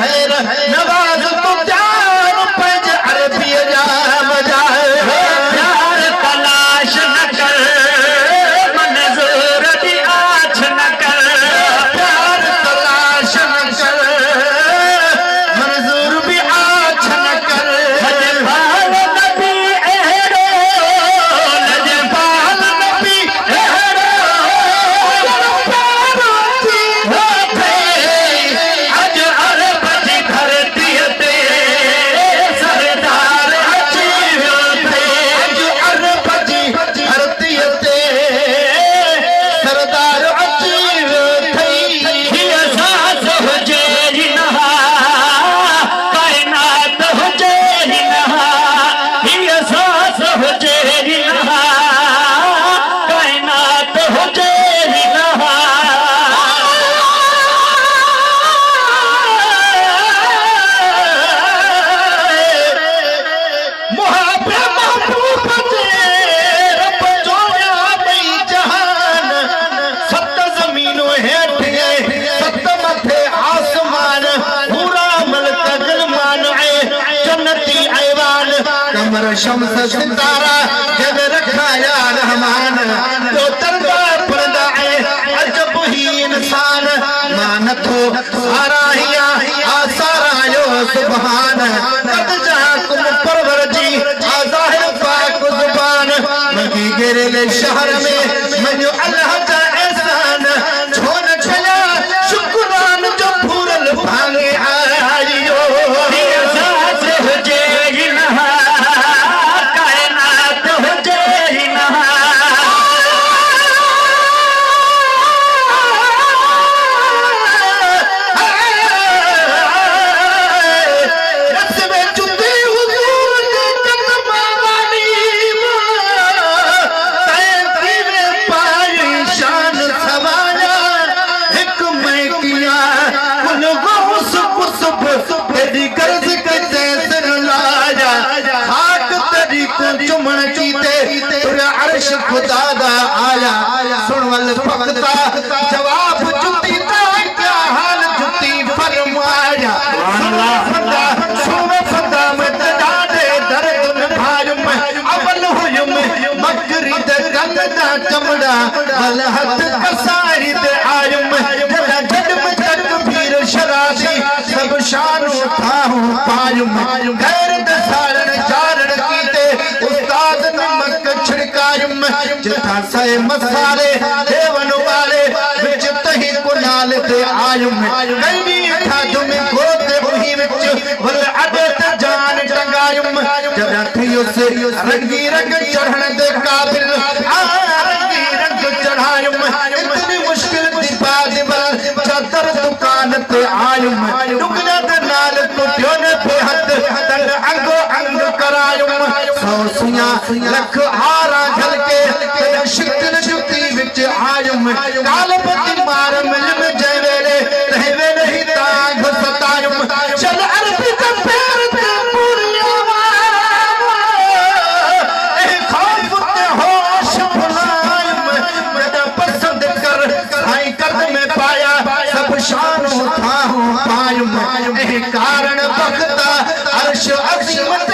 खैर नवाज तो प्यार पंज अरबी जा बजाए प्यार तलाश न कर मंजूर दी आछ न कर प्यार तलाश न कर मंजूर भी आछ न कर लजपाल नबी एहरो लजपाल नबी एहरो अज अरब जी धरती ते सरदार अची वियो थे अज अरब जी धरती ते सरदार अची वियो थे हीअ सांस हुजे हिनहा काइनात हुजे हिनहा हीअ सांस हुजे हिनहा काइनात हुजे हिनहा मुहाबे महबूब ते रब जोया बई जहान सत ज़मीनों हेठ सत मथे आसमान पूरा मलक ग़लमान जन्नती ऐवान कमर शम्स सितारा जग रखाया रहमान तो दरबार पड़दा अजब ही इंसान मानथो साराहिया आसारायो सुभान कद जाकुम परवर जी आज़ाहिर पाक जुबान मगी गिरले शहर में मजो अल्लाह का एहसान छोन छया शुक्रान जो पूरल भांगे आयो सांस हुजे हिनहा कायनात हुजे हिनहा रस्मे जुती हुजूर के कदम वाली तैंती में पाई शान सवाया एक मैं किया कुल गौस कुसुब तेरी गर्ज के तैसर लाया खाक तेरी को चुमन कीते तुरे अर्श खुदा दा आया सुन वल फकता जवाब जुती दा क्या हाल जुती फरमाया सुन फदा में डाडे दर्द में भाजुम अवल हुयुम मकरी दे गंग दा चमड़ा वल हथ कसारी दे आयुम जदा जन्म तकबीर शराबी सब शान उठाऊं पायुम गैर दे सारण चारण कीते उस्ताद नमक छिड़कायुम जिथा से मसाले देवन वाले विच तही कुनाल ते आयुम कई ठाजु में गोते उही विच वल अडे ते जान टंगायुम जदा थियो से रंगी रंग चढ़ण दे काबिल रंगी रंग चढ़ायुम इतनी मुश्किल दी बात चादर दुकान ते आयुम टुकड़ा दे नाल टुटियो ने पे हथ तन अंगो अंग करायुम सौसियां लख हारा झलके ते शिकन जुती विच आयुम कालब दी मार मिल में जय वेले रह वेले ही तांग सतायुम चल अरबी का पैर ते पूरिया ए खौफ ते होश भुलायुम जदा पसंद कर आई कर्द में पाया सब शान उठाऊं पायुम ए कारण बख्ता अर्श अज़ीमत